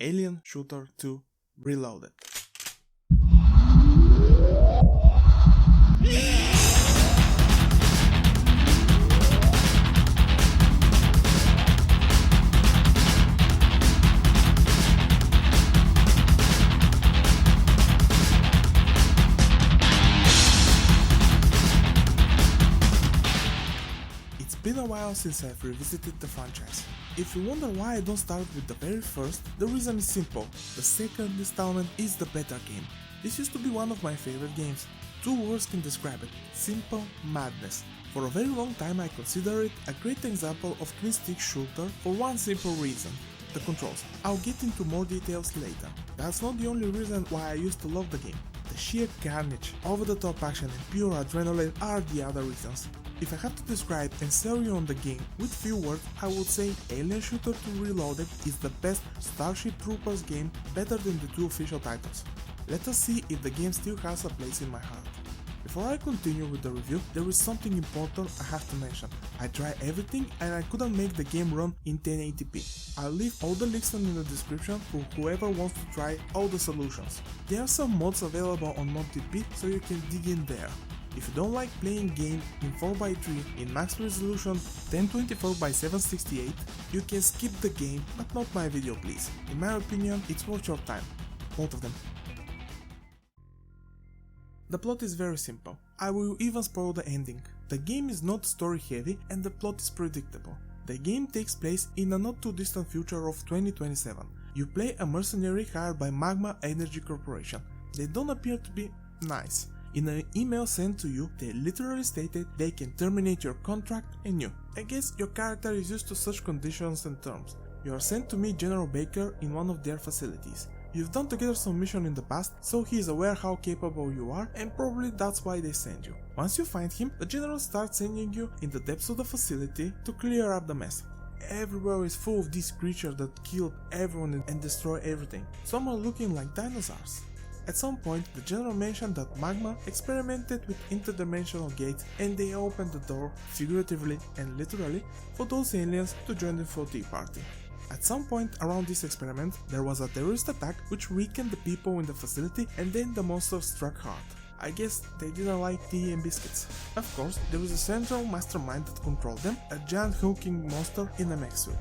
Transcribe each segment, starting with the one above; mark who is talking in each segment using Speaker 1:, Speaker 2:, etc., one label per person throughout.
Speaker 1: Alien Shooter 2 Reloaded. It's been a while since I've revisited the franchise. If you wonder why I don't start with the very first, the reason is simple. The second installment is the better game. This used to be one of my favorite games. Two words can describe it: simple madness. For a very long time I consider it a great example of twin stick shooter for one simple reason: the controls. I'll get into more details later. That's not the only reason why I used to love the game. The sheer carnage, over-the-top action and pure adrenaline are the other reasons. If I had to describe and sell you on the game with few words, I would say Alien Shooter 2 Reloaded is the best Starship Troopers game, better than the two official titles. Let us see if the game still has a place in my heart. Before I continue with the review, there is something important I have to mention. I tried everything and I couldn't make the game run in 1080p. I'll leave all the links in the description for whoever wants to try all the solutions. There are some mods available on ModTP, so you can dig in there. If you don't like playing game in 4x3 in max resolution 1024x768, you can skip the game, but not my video please. In my opinion, it's worth your time. Both of them. The plot is very simple. I will even spoil the ending. The game is not story heavy and the plot is predictable. The game takes place in a not too distant future of 2027. You play a mercenary hired by Magma Energy Corporation. They don't appear to be nice. In an email sent to you, they literally stated they can terminate your contract and you. I guess your character is used to such conditions and terms. You are sent to meet General Baker in one of their facilities. You've done together some mission in the past, so he is aware how capable you are and probably that's why they send you. Once you find him, the general starts sending you in the depths of the facility to clear up the mess. Everywhere is full of these creatures that kill everyone and destroy everything. Some are looking like dinosaurs. At some point, the general mentioned that Magma experimented with interdimensional gates and they opened the door, figuratively and literally, for those aliens to join the 4T party. At some point around this experiment, there was a terrorist attack which weakened the people in the facility and then the monsters struck hard. I guess they didn't like tea and biscuits. Of course, there is a central mastermind that controlled them, a giant hulking monster in a mech suit.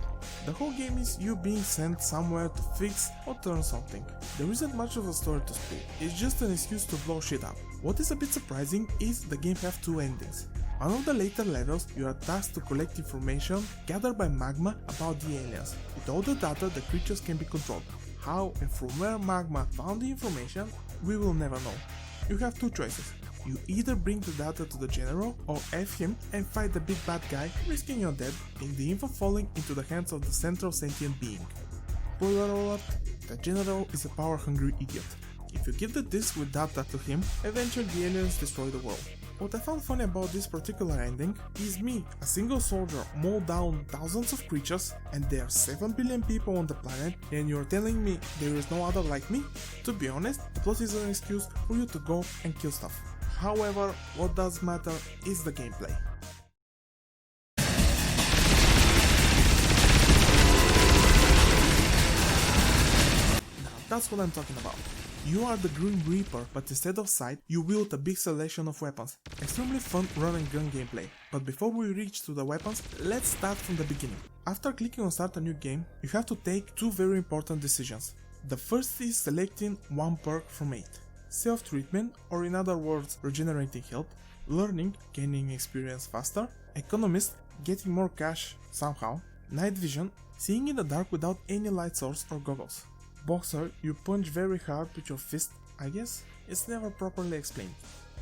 Speaker 1: The whole game is you being sent somewhere to fix or turn something. There isn't much of a story to spoil, it's just an excuse to blow shit up. What is a bit surprising is the game have two endings. One of the later levels, you are tasked to collect information gathered by Magma about the aliens. With all the data, the creatures can be controlled. How and from where Magma found the information, we will never know. You have two choices. You either bring the data to the general or F him and fight the big bad guy, risking your death in the info falling into the hands of the central sentient being. Spoiler alert, the general is a power-hungry idiot. If you give the disk with data to him, eventually the aliens destroy the world. What I found funny about this particular ending is me, a single soldier, mow down thousands of creatures and there are 7 billion people on the planet and you're telling me there is no other like me? To be honest, the plot is an excuse for you to go and kill stuff. However, what does matter is the gameplay. Now that's what I'm talking about. You are the Grim Reaper, but instead of sight, you wield a big selection of weapons. Extremely fun run and gun gameplay. But before we reach to the weapons, let's start from the beginning. After clicking on start a new game, you have to take two very important decisions. The first is selecting one perk from 8. Self-treatment, or in other words, regenerating health. Learning, gaining experience faster. Economist, getting more cash somehow. Night vision, seeing in the dark without any light source or goggles. Boxer, you punch very hard with your fist, I guess, it's never properly explained.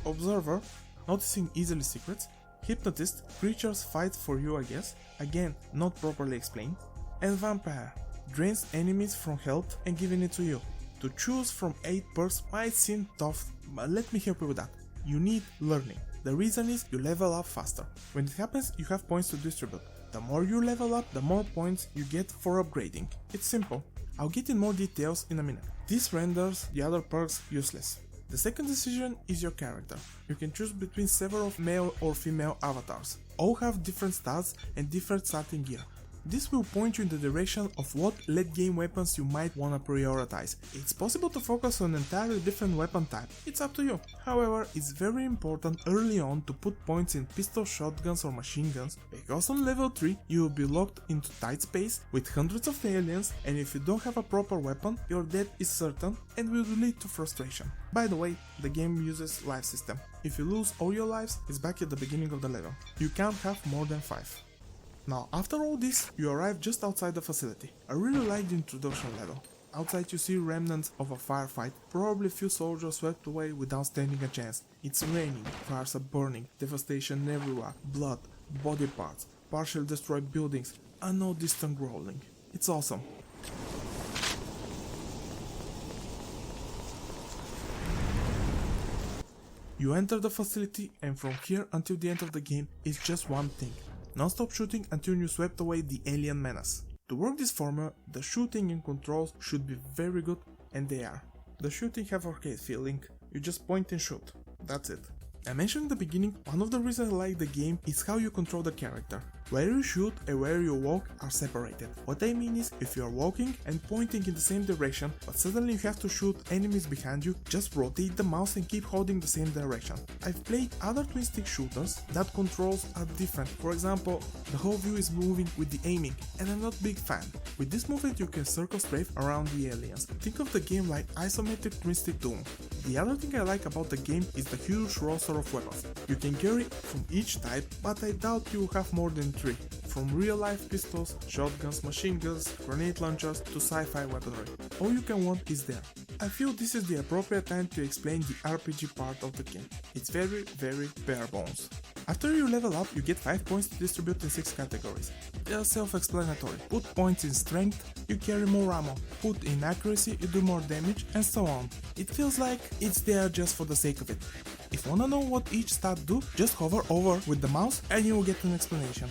Speaker 1: Observer, noticing easily secrets. Hypnotist, creatures fight for you, I guess, again not properly explained. And Vampire, drains enemies from health and giving it to you. To choose from 8 perks might seem tough, but let me help you with that. You need learning. The reason is you level up faster. When it happens, you have points to distribute. The more you level up, the more points you get for upgrading. It's simple. I'll get in more details in a minute. This renders the other perks useless. The second decision is your character. You can choose between several male or female avatars. All have different stats and different starting gear. This will point you in the direction of what late game weapons you might wanna prioritize. It's possible to focus on an entirely different weapon type, it's up to you. However, it's very important early on to put points in pistols, shotguns or machine guns, because on level 3 you will be locked into tight space with hundreds of aliens, and if you don't have a proper weapon, your death is certain and will lead to frustration. By the way, the game uses life system. If you lose all your lives, it's back at the beginning of the level. You can't have more than 5. Now, after all this, you arrive just outside the facility. I really like the introduction level. Outside you see remnants of a firefight, probably a few soldiers swept away without standing a chance. It's raining, fires are burning, devastation everywhere, blood, body parts, partially destroyed buildings, and no distant growling. It's awesome. You enter the facility, and from here until the end of the game is just one thing: non-stop shooting until you swept away the alien menace. To work this formula, the shooting and controls should be very good, and they are. The shooting have arcade feeling, you just point and shoot, that's it. I mentioned in the beginning, one of the reasons I like the game is how you control the character. Where you shoot and where you walk are separated. What I mean is, if you are walking and pointing in the same direction, but suddenly you have to shoot enemies behind you, just rotate the mouse and keep holding the same direction. I've played other twin stick shooters that controls are different. For example, the whole view is moving with the aiming, and I'm not a big fan. With this movement you can circle strafe around the aliens. Think of the game like isometric twin stick Doom. The other thing I like about the game is the huge roster of weapons. You can carry from each type, but I doubt you will have more than 3. From real life pistols, shotguns, machine guns, grenade launchers to sci-fi weaponry. All you can want is there. I feel this is the appropriate time to explain the RPG part of the game. It's very bare bones. After you level up, you get 5 points to distribute in 6 categories. They are self-explanatory. Put points in strength, you carry more ammo. Put in accuracy, you do more damage, and so on. It feels like it's there just for the sake of it. If you wanna know what each stat do, just hover over with the mouse and you will get an explanation.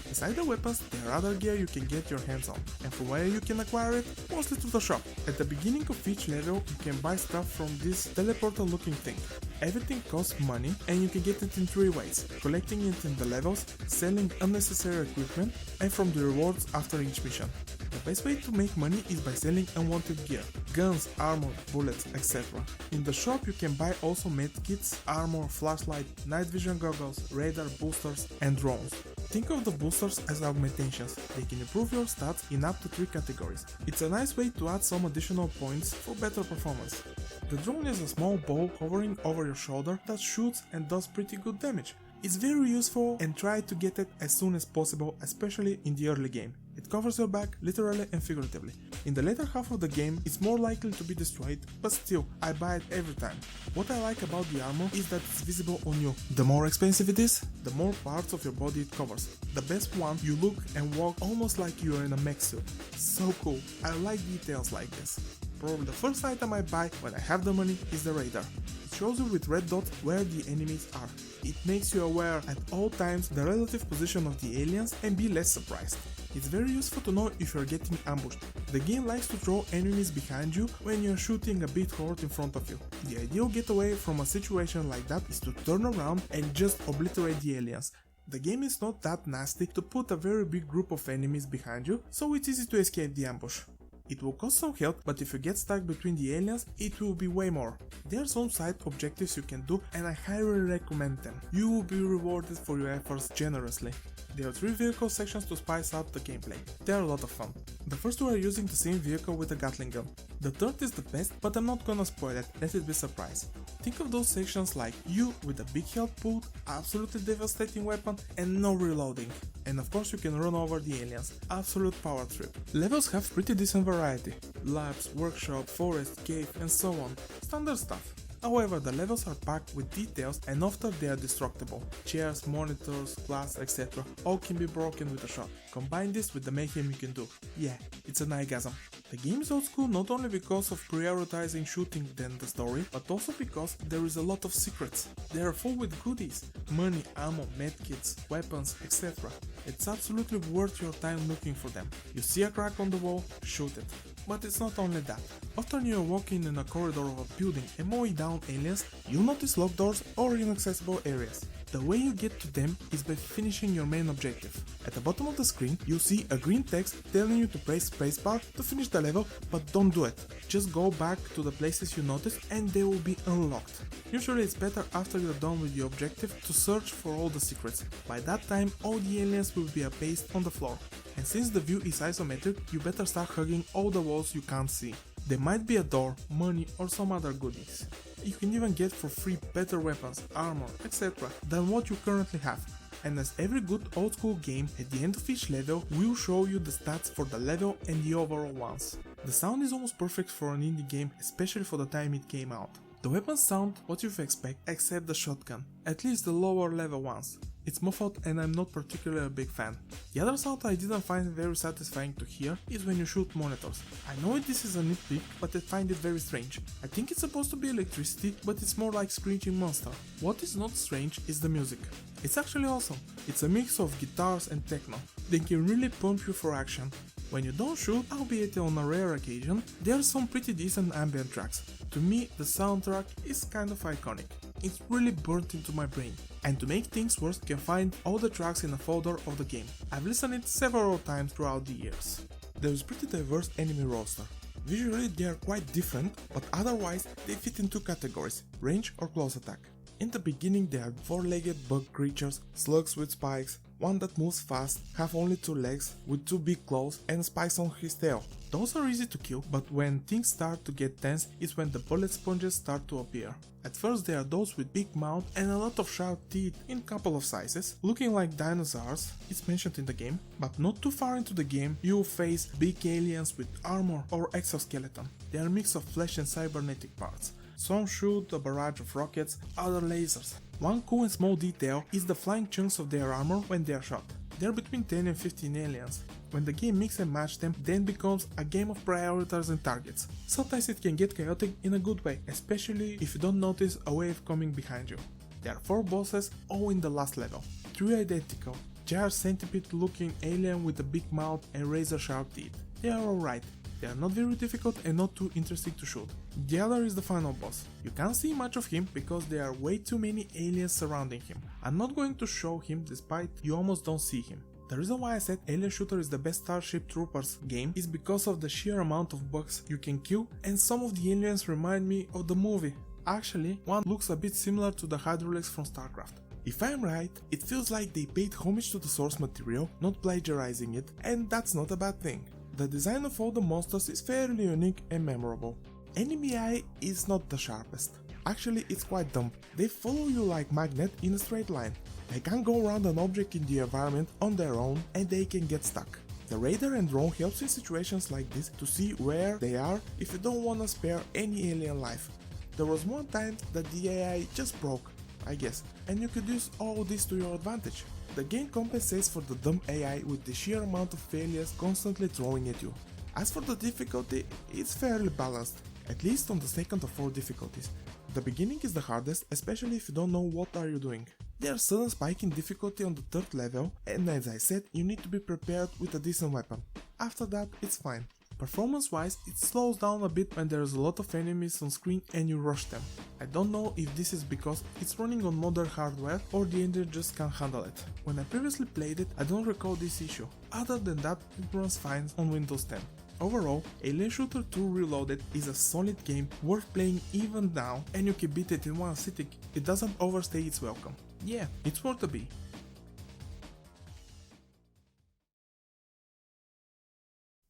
Speaker 1: Beside the weapons, there are other gear you can get your hands on, and from where you can acquire it, mostly through the shop. At the beginning of each level, you can buy stuff from this teleporter looking thing. Everything costs money, and you can get it in 3 ways: collecting it in the levels, selling unnecessary equipment, and from the rewards after each mission. The best way to make money is by selling unwanted gear: guns, armor, bullets, etc. In the shop you can buy also medkits, armor, flashlight, night vision goggles, radar, boosters, and drones. Think of the boosters as augmentations. They can improve your stats in up to 3 categories. It's a nice way to add some additional points for better performance. The drone is a small ball hovering over your shoulder that shoots and does pretty good damage. It's very useful, and try to get it as soon as possible, especially in the early game. It covers your back literally and figuratively. In the later half of the game it's more likely to be destroyed, but still, I buy it every time. What I like about the armor is that it's visible on you. The more expensive it is, the more parts of your body it covers. The best one, you look and walk almost like you are in a mech suit. So cool, I like details like this. Probably the first item I buy when I have the money is the radar. It shows you with red dots where the enemies are. It makes you aware at all times the relative position of the aliens and be less surprised. It's very useful to know if you're getting ambushed. The game likes to throw enemies behind you when you're shooting a big horde in front of you. The ideal getaway from a situation like that is to turn around and just obliterate the aliens. The game is not that nasty to put a very big group of enemies behind you, so it's easy to escape the ambush. It will cost some health, but if you get stuck between the aliens, it will be way more. There are some side objectives you can do, and I highly recommend them. You will be rewarded for your efforts generously. There are 3 vehicle sections to spice up the gameplay. They are a lot of fun. The first 2 are using the same vehicle with a Gatling gun. The third is the best, but I'm not gonna spoil it, let it be a surprise. Think of those sections like you with a big health pool, absolutely devastating weapon, and no reloading. And of course you can run over the aliens. Absolute power trip. Levels have pretty decent variety. Labs, workshop, forest, cave, and so on. Standard stuff. However, the levels are packed with details and often they are destructible. Chairs, monitors, glass, etc. all can be broken with a shot. Combine this with the mayhem you can do. Yeah, it's an orgasm. The game is old school not only because of prioritizing shooting than the story, but also because there is a lot of secrets. They are full with goodies, money, ammo, medkits, weapons, etc. It's absolutely worth your time looking for them. You see a crack on the wall, shoot it. But it's not only that. Often you're walking in a corridor of a building and mowing down aliens, you'll notice locked doors or inaccessible areas. The way you get to them is by finishing your main objective. At the bottom of the screen, you'll see a green text telling you to press spacebar to finish the level, but don't do it. Just go back to the places you noticed and they will be unlocked. Usually it's better after you're done with your objective to search for all the secrets. By that time, all the aliens will be a paste on the floor. And since the view is isometric, you better start hugging all the walls you can't see. There might be a door, money or some other goodies. You can even get for free better weapons, armor, etc. than what you currently have. And as every good old school game, at the end of each level will show you the stats for the level and the overall ones. The sound is almost perfect for an indie game, especially for the time it came out. The weapons sound what you'd expect except the shotgun, at least the lower level ones. It's muffled and I'm not particularly a big fan. The other sound I didn't find very satisfying to hear is when you shoot monitors. I know this is a nitpick, but I find it very strange. I think it's supposed to be electricity, but it's more like screeching monster. What is not strange is the music. It's actually awesome. It's a mix of guitars and techno. They can really pump you for action. When you don't shoot, albeit on a rare occasion, there are some pretty decent ambient tracks. To me, the soundtrack is kind of iconic. It's really burnt into my brain. And to make things worse, you can find all the tracks in a folder of the game. I've listened it several times throughout the years. There is pretty diverse enemy roster. Visually they are quite different, but otherwise they fit in two categories, range or close attack. In the beginning there are four-legged bug creatures, slugs with spikes, one that moves fast, have only two legs with two big claws and spikes on his tail. Those are easy to kill, but when things start to get tense is when the bullet sponges start to appear. At first there are those with big mouth and a lot of sharp teeth in couple of sizes, looking like dinosaurs, it's mentioned in the game, but not too far into the game you will face big aliens with armor or exoskeleton. They are a mix of flesh and cybernetic parts. Some shoot a barrage of rockets, other lasers. One cool and small detail is the flying chunks of their armor when they are shot. There are between 10 and 15 aliens. When the game mix and match them, then becomes a game of prioritizing targets. Sometimes it can get chaotic in a good way, especially if you don't notice a wave coming behind you. There are 4 bosses, all in the last level. 3 identical, giant centipede looking alien with a big mouth and razor sharp teeth. They are alright. They are not very difficult and not too interesting to shoot. The other is the final boss. You can't see much of him because there are way too many aliens surrounding him. I'm not going to show him despite you almost don't see him. The reason why I said Alien Shooter is the best Starship Troopers game is because of the sheer amount of bugs you can kill, and some of the aliens remind me of the movie. Actually, one looks a bit similar to the hydraulics from StarCraft. If I'm right, it feels like they paid homage to the source material, not plagiarizing it, and that's not a bad thing. The design of all the monsters is fairly unique and memorable. Enemy eye is not the sharpest. Actually, it's quite dumb. They follow you like magnet in a straight line. They can't go around an object in the environment on their own and they can get stuck. The radar and drone helps in situations like this to see where they are if you don't want to spare any alien life. There was one time that the AI just broke, I guess, and you could use all this to your advantage. The game compensates for the dumb AI with the sheer amount of failures constantly throwing at you. As for the difficulty, it's fairly balanced, at least on the second of 4 difficulties. The beginning is the hardest, especially if you don't know what are you doing. There's a sudden spike in difficulty on the 3rd level, and as I said, you need to be prepared with a decent weapon. After that, it's fine. Performance wise, it slows down a bit when there's a lot of enemies on screen and you rush them. I don't know if this is because it's running on modern hardware or the engine just can't handle it. When I previously played it, I don't recall this issue. Other than that, it runs fine on Windows 10. Overall, Alien Shooter 2 Reloaded is a solid game worth playing even now, and you can beat it in one sitting. It doesn't overstay its welcome. Yeah, it's worth a be.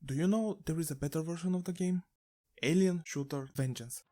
Speaker 1: Do you know there is a better version of the game? Alien Shooter Vengeance.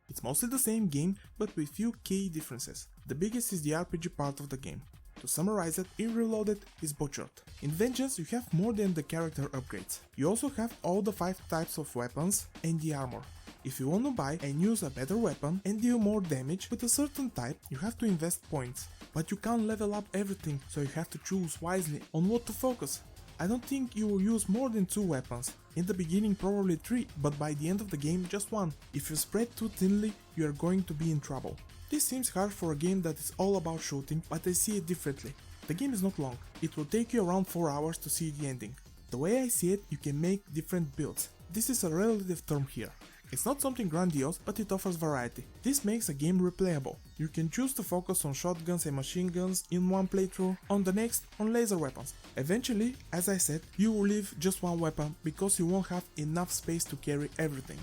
Speaker 1: It's mostly the same game, but with few key differences. The biggest is the RPG part of the game. To summarize it, in Reloaded is butchered. In Vengeance you have more than the character upgrades. You also have all the 5 types of weapons and the armor. If you want to buy and use a better weapon and deal more damage with a certain type, you have to invest points. But you can't level up everything, so you have to choose wisely on what to focus. I don't think you will use more than 2 weapons. In the beginning probably 3, but by the end of the game just 1. If you spread too thinly, you are going to be in trouble. This seems hard for a game that is all about shooting, but I see it differently. The game is not long. It will take you around 4 hours to see the ending. The way I see it, you can make different builds. This is a relative term here. It's not something grandiose, but it offers variety. This makes a game replayable. You can choose to focus on shotguns and machine guns in one playthrough, on the next on laser weapons. Eventually, as I said, you will leave just one weapon because you won't have enough space to carry everything.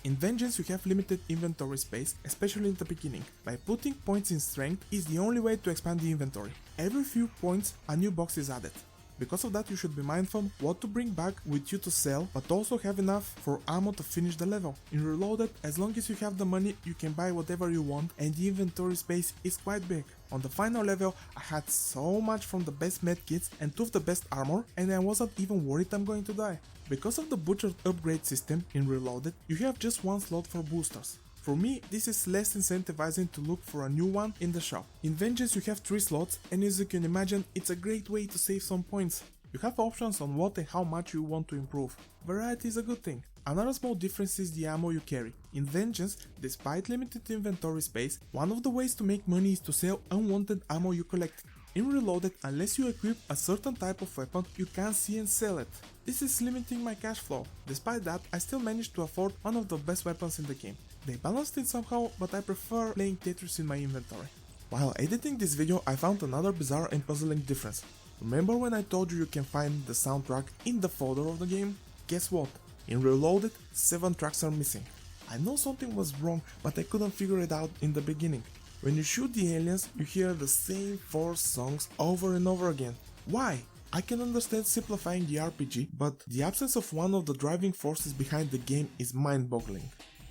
Speaker 1: In Vengeance you have limited inventory space, especially in the beginning. By putting points in strength is the only way to expand the inventory. Every few points a new box is added. Because of that you should be mindful what to bring back with you to sell, but also have enough for ammo to finish the level. In Reloaded, as long as you have the money you can buy whatever you want and the inventory space is quite big. On the final level I had so much from the best medkits and 2 of the best armor, and I wasn't even worried I'm going to die. Because of the butchered upgrade system in Reloaded, you have just 1 slot for boosters. For me, this is less incentivizing to look for a new one in the shop. In Vengeance you have 3 slots, and as you can imagine, it's a great way to save some points. You have options on what and how much you want to improve. Variety is a good thing. Another small difference is the ammo you carry. In Vengeance, despite limited inventory space, one of the ways to make money is to sell unwanted ammo you collect. In Reloaded, unless you equip a certain type of weapon, you can't see and sell it. This is limiting my cash flow. Despite that, I still managed to afford one of the best weapons in the game. They balanced it somehow, but I prefer playing Tetris in my inventory. While editing this video, I found another bizarre and puzzling difference. Remember when I told you can find the soundtrack in the folder of the game? Guess what? In Reloaded, 7 tracks are missing. I know something was wrong, but I couldn't figure it out in the beginning. When you shoot the aliens, you hear the same 4 songs over and over again. Why? I can understand simplifying the RPG, but the absence of one of the driving forces behind the game is mind-boggling.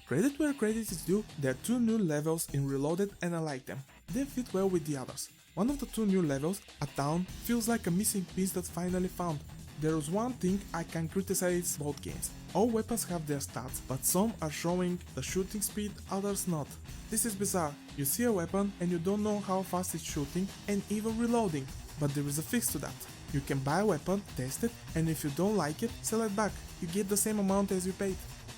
Speaker 1: Credit where credit is due, there are 2 new levels in Reloaded and I like them. They fit well with the others. One of the 2 new levels, a town, feels like a missing piece that's finally found. There is one thing I can criticize both games. All weapons have their stats, but some are showing the shooting speed, others not. This is bizarre. You see a weapon and you don't know how fast it's shooting and even reloading. But there is a fix to that. You can buy a weapon, test it, and if you don't like it, sell it back. You get the same amount as you paid.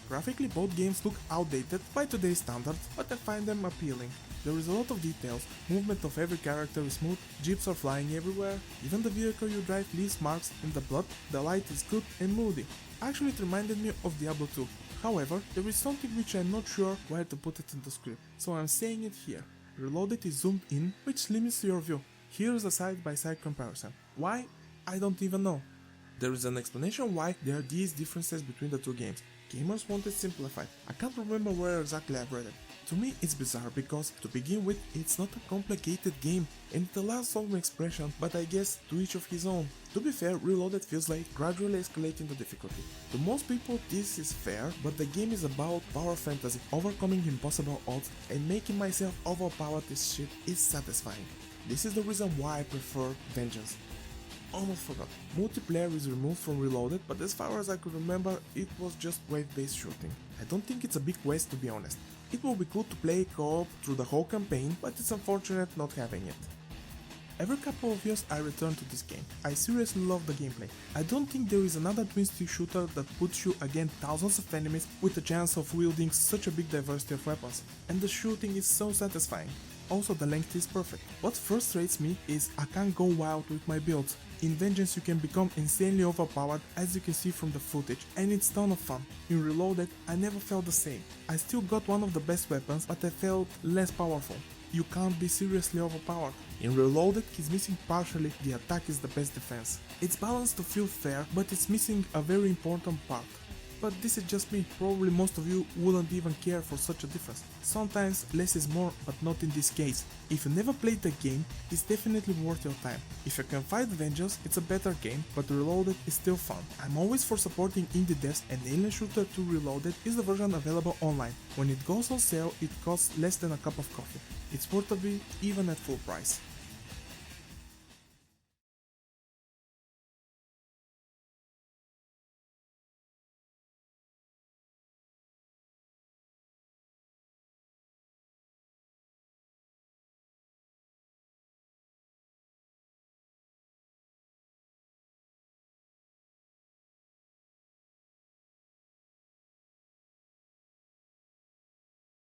Speaker 1: Graphically both games look outdated by today's standards, but I find them appealing. There is a lot of details, movement of every character is smooth, jeeps are flying everywhere, even the vehicle you drive leaves marks in the blood, the light is good and moody. Actually it reminded me of Diablo 2. However, there is something which I'm not sure where to put it in the script, so I'm saying it here. Reloaded is zoomed in, which limits your view. Here is a side-by-side comparison. Why? I don't even know. There is an explanation why there are these differences between the 2 games. Gamers want it simplified. I can't remember where exactly I've read it. To me it's bizarre because, to begin with, it's not a complicated game and it allows some expression, but I guess to each of his own. To be fair, Reloaded feels like gradually escalating the difficulty. To most people this is fair, but the game is about power fantasy, overcoming impossible odds and making myself overpower this shit is satisfying. This is the reason why I prefer Vengeance. Almost forgot. Multiplayer is removed from Reloaded, but as far as I could remember, it was just wave-based shooting. I don't think it's a big waste, to be honest. It will be cool to play co-op through the whole campaign, but it's unfortunate not having it. Every couple of years I return to this game. I seriously love the gameplay. I don't think there is another twin-stick shooter that puts you against thousands of enemies with the chance of wielding such a big diversity of weapons. And the shooting is so satisfying. Also the length is perfect. What frustrates me is I can't go wild with my builds. In Vengeance you can become insanely overpowered, as you can see from the footage, and it's ton of fun. In Reloaded I never felt the same. I still got one of the best weapons, but I felt less powerful. You can't be seriously overpowered. In Reloaded he's missing partially the attack is the best defense. It's balanced to feel fair, but it's missing a very important part. But this is just me, probably most of you wouldn't even care for such a difference. Sometimes less is more, but not in this case. If you never played the game, it's definitely worth your time. If you can fight Vengeance, it's a better game, but Reloaded is still fun. I'm always for supporting indie devs, and Alien Shooter 2 Reloaded is the version available online. When it goes on sale, it costs less than a cup of coffee. It's worth a bit even at full price.